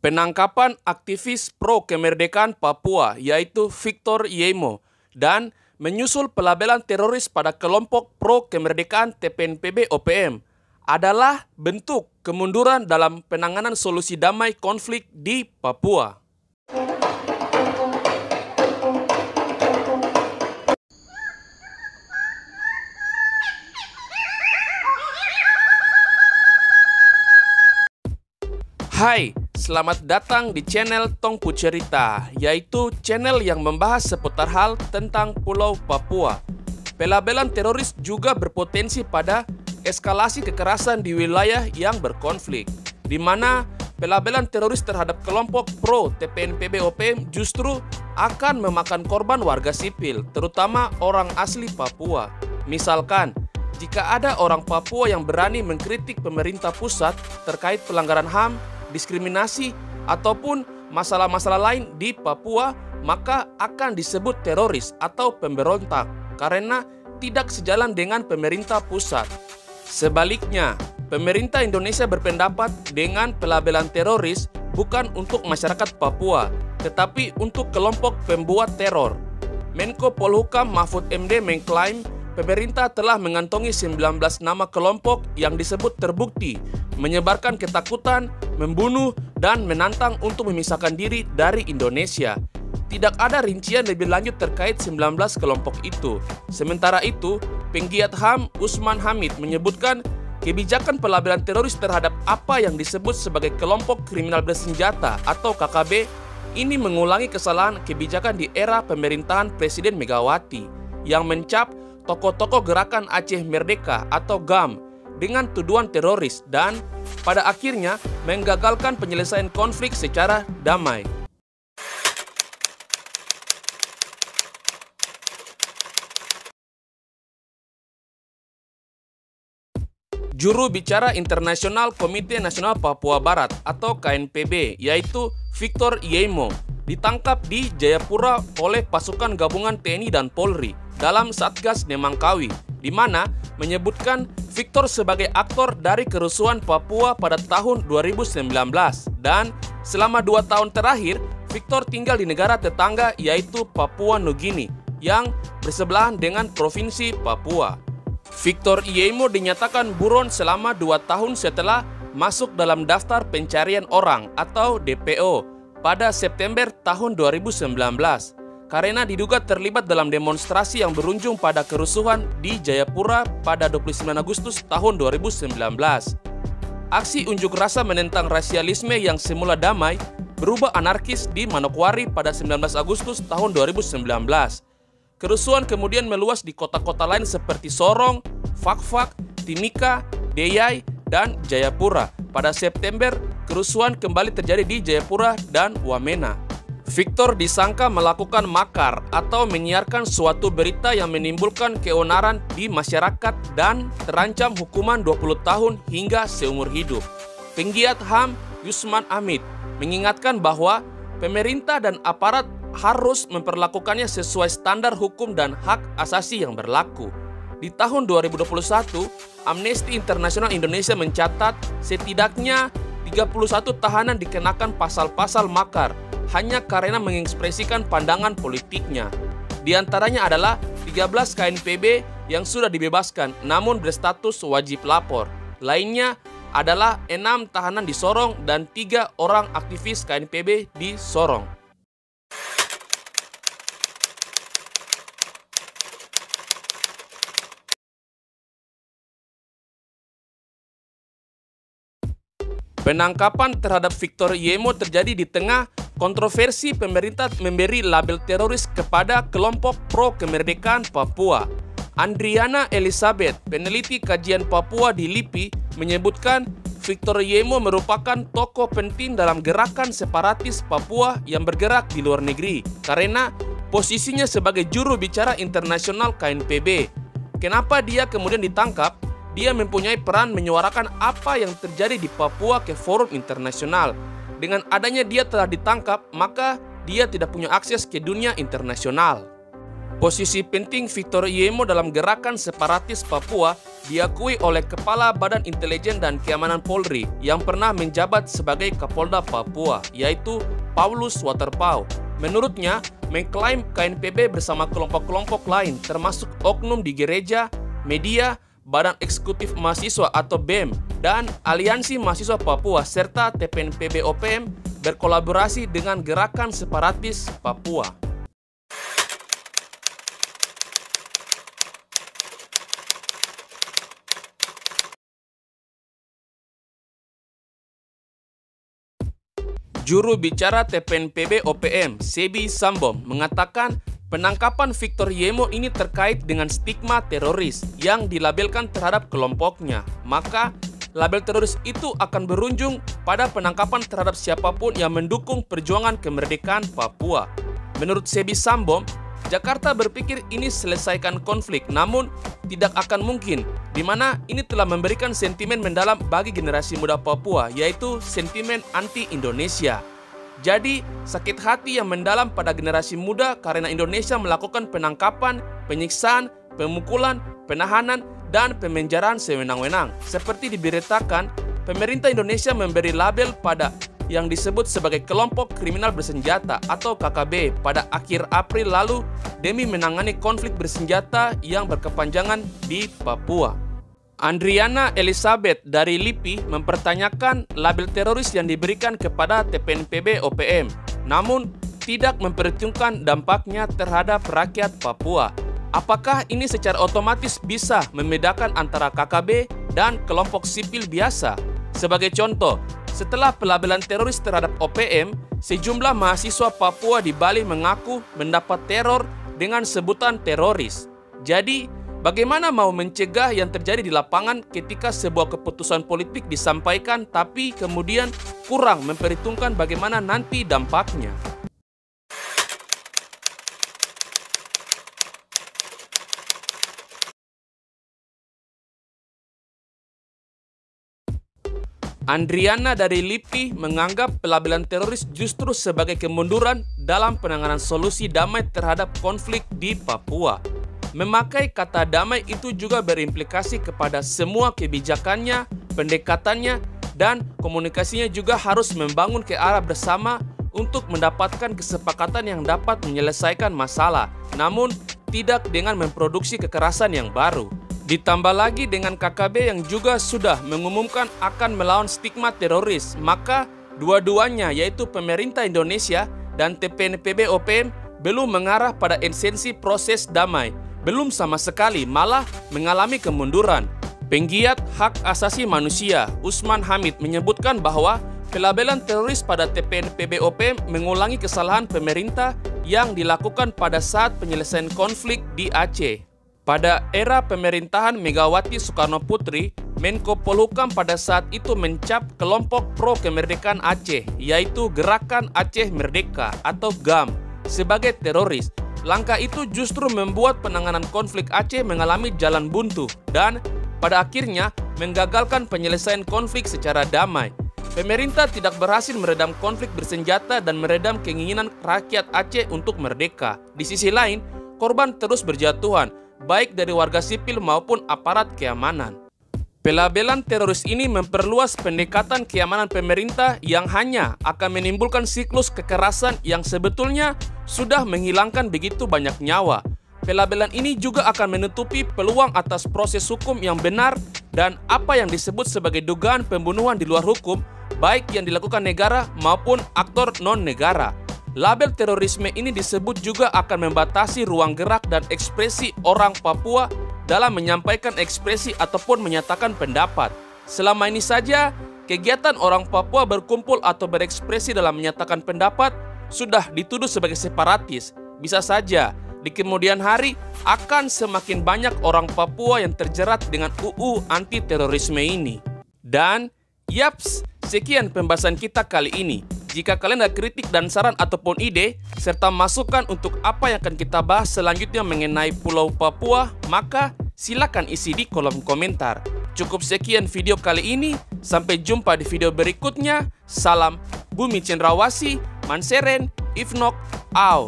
Penangkapan aktivis pro kemerdekaan Papua yaitu Victor Yemo dan menyusul pelabelan teroris pada kelompok pro kemerdekaan TPNPB OPM adalah bentuk kemunduran dalam penanganan solusi damai konflik di Papua. Hai, selamat datang di channel Tongpu Cerita, yaitu channel yang membahas seputar hal tentang Pulau Papua. Pelabelan teroris juga berpotensi pada eskalasi kekerasan di wilayah yang berkonflik, di mana pelabelan teroris terhadap kelompok pro TPNPB OPM justru akan memakan korban warga sipil, terutama orang asli Papua. Misalkan, jika ada orang Papua yang berani mengkritik pemerintah pusat terkait pelanggaran HAM, diskriminasi, ataupun masalah-masalah lain di Papua, maka akan disebut teroris atau pemberontak karena tidak sejalan dengan pemerintah pusat. Sebaliknya, pemerintah Indonesia berpendapat dengan pelabelan teroris bukan untuk masyarakat Papua, tetapi untuk kelompok pembuat teror. Menko Polhukam Mahfud MD mengklaim pemerintah telah mengantongi 19 nama kelompok yang disebut terbukti menyebarkan ketakutan, membunuh, dan menantang untuk memisahkan diri dari Indonesia. Tidak ada rincian lebih lanjut terkait 19 kelompok itu. Sementara itu, penggiat HAM Usman Hamid menyebutkan kebijakan pelabelan teroris terhadap apa yang disebut sebagai kelompok kriminal bersenjata atau KKB ini mengulangi kesalahan kebijakan di era pemerintahan Presiden Megawati yang mencap tokoh-tokoh gerakan Aceh Merdeka atau GAM dengan tuduhan teroris dan pada akhirnya menggagalkan penyelesaian konflik secara damai. Juru bicara internasional Komite Nasional Papua Barat atau KNPB yaitu Victor Yemo ditangkap di Jayapura oleh pasukan gabungan TNI dan Polri dalam Satgas Nemangkawi, di mana menyebutkan Victor sebagai aktor dari kerusuhan Papua pada tahun 2019 dan selama 2 tahun terakhir Victor tinggal di negara tetangga yaitu Papua Nugini yang bersebelahan dengan Provinsi Papua. Victor Yemo dinyatakan buron selama 2 tahun setelah masuk dalam daftar pencarian orang atau DPO pada September tahun 2019 karena diduga terlibat dalam demonstrasi yang berujung pada kerusuhan di Jayapura pada 29 Agustus tahun 2019. Aksi unjuk rasa menentang rasialisme yang semula damai berubah anarkis di Manokwari pada 19 Agustus tahun 2019. Kerusuhan kemudian meluas di kota-kota lain seperti Sorong, Fakfak, Timika, Deyai, dan Jayapura. Pada September, kerusuhan kembali terjadi di Jayapura dan Wamena. Victor disangka melakukan makar atau menyiarkan suatu berita yang menimbulkan keonaran di masyarakat dan terancam hukuman 20 tahun hingga seumur hidup. Penggiat HAM Usman Hamid mengingatkan bahwa pemerintah dan aparat harus memperlakukannya sesuai standar hukum dan hak asasi yang berlaku. Di tahun 2021, Amnesty International Indonesia mencatat setidaknya 31 tahanan dikenakan pasal-pasal makar hanya karena mengekspresikan pandangan politiknya. Di antaranya adalah 13 KNPB yang sudah dibebaskan namun berstatus wajib lapor. Lainnya adalah 6 tahanan di Sorong dan 3 orang aktivis KNPB di Sorong. Penangkapan terhadap Victor Yemo terjadi di tengah kontroversi pemerintah memberi label teroris kepada kelompok pro kemerdekaan Papua. Andriana Elizabeth, peneliti kajian Papua di LIPI, menyebutkan Victor Yemo merupakan tokoh penting dalam gerakan separatis Papua yang bergerak di luar negeri karena posisinya sebagai juru bicara internasional KNPB. Kenapa dia kemudian ditangkap? Dia mempunyai peran menyuarakan apa yang terjadi di Papua ke forum internasional. Dengan adanya dia telah ditangkap, maka dia tidak punya akses ke dunia internasional. Posisi penting Victor Yemo dalam gerakan separatis Papua diakui oleh Kepala Badan Intelijen dan Keamanan Polri yang pernah menjabat sebagai Kapolda Papua, yaitu Paulus Waterpauw. Menurutnya, mengklaim KNPB bersama kelompok-kelompok lain termasuk oknum di gereja, media, Badan Eksekutif Mahasiswa atau BEM, dan Aliansi Mahasiswa Papua serta TPNPB-OPM berkolaborasi dengan gerakan separatis Papua. Juru bicara TPNPB-OPM, Sebi Sambom, mengatakan penangkapan Victor Yemo ini terkait dengan stigma teroris yang dilabelkan terhadap kelompoknya. Maka, label teroris itu akan berujung pada penangkapan terhadap siapapun yang mendukung perjuangan kemerdekaan Papua. Menurut Sebi Sambom, Jakarta berpikir ini selesaikan konflik, namun tidak akan mungkin, di mana ini telah memberikan sentimen mendalam bagi generasi muda Papua, yaitu sentimen anti-Indonesia. Jadi, sakit hati yang mendalam pada generasi muda karena Indonesia melakukan penangkapan, penyiksaan, pemukulan, penahanan, dan pemenjaraan sewenang-wenang. Seperti diberitakan, pemerintah Indonesia memberi label pada yang disebut sebagai kelompok kriminal bersenjata atau KKB pada akhir April lalu demi menangani konflik bersenjata yang berkepanjangan di Papua. Andriana Elizabeth dari LIPI mempertanyakan label teroris yang diberikan kepada TPNPB-OPM, namun tidak memperhitungkan dampaknya terhadap rakyat Papua. Apakah ini secara otomatis bisa membedakan antara KKB dan kelompok sipil biasa? Sebagai contoh, setelah pelabelan teroris terhadap OPM, sejumlah mahasiswa Papua di Bali mengaku mendapat teror dengan sebutan teroris. Jadi, bagaimana mau mencegah yang terjadi di lapangan ketika sebuah keputusan politik disampaikan tapi kemudian kurang memperhitungkan bagaimana nanti dampaknya? Andriana dari LIPI menganggap pelabelan teroris justru sebagai kemunduran dalam penanganan solusi damai terhadap konflik di Papua. Memakai kata damai itu juga berimplikasi kepada semua kebijakannya, pendekatannya, dan komunikasinya juga harus membangun ke arah bersama untuk mendapatkan kesepakatan yang dapat menyelesaikan masalah, namun tidak dengan memproduksi kekerasan yang baru. Ditambah lagi dengan KKB yang juga sudah mengumumkan akan melawan stigma teroris, maka dua-duanya yaitu pemerintah Indonesia dan TPNPB-OPM belum mengarah pada esensi proses damai, belum sama sekali, malah mengalami kemunduran. Penggiat hak asasi manusia Usman Hamid menyebutkan bahwa pelabelan teroris pada TPNPB-OPM mengulangi kesalahan pemerintah yang dilakukan pada saat penyelesaian konflik di Aceh. Pada era pemerintahan Megawati Soekarno Putri, Menko Polhukam pada saat itu mencap kelompok pro kemerdekaan Aceh, yaitu Gerakan Aceh Merdeka atau GAM, sebagai teroris. Langkah itu justru membuat penanganan konflik Aceh mengalami jalan buntu dan pada akhirnya menggagalkan penyelesaian konflik secara damai. Pemerintah tidak berhasil meredam konflik bersenjata dan meredam keinginan rakyat Aceh untuk merdeka. Di sisi lain, korban terus berjatuhan, baik dari warga sipil maupun aparat keamanan. Pelabelan teroris ini memperluas pendekatan keamanan pemerintah yang hanya akan menimbulkan siklus kekerasan yang sebetulnya sudah menghilangkan begitu banyak nyawa. Pelabelan ini juga akan menutupi peluang atas proses hukum yang benar dan apa yang disebut sebagai dugaan pembunuhan di luar hukum, baik yang dilakukan negara maupun aktor non-negara. Label terorisme ini disebut juga akan membatasi ruang gerak dan ekspresi orang Papua dalam menyampaikan ekspresi ataupun menyatakan pendapat. Selama ini saja, kegiatan orang Papua berkumpul atau berekspresi dalam menyatakan pendapat sudah dituduh sebagai separatis. Bisa saja, di kemudian hari akan semakin banyak orang Papua yang terjerat dengan UU anti-terorisme ini. Dan, yaps, sekian pembahasan kita kali ini. Jika kalian ada kritik dan saran ataupun ide, serta masukan untuk apa yang akan kita bahas selanjutnya mengenai Pulau Papua, maka silakan isi di kolom komentar. Cukup sekian video kali ini, sampai jumpa di video berikutnya. Salam Bumi Cendrawasih, Manseren, Ifnok, Au.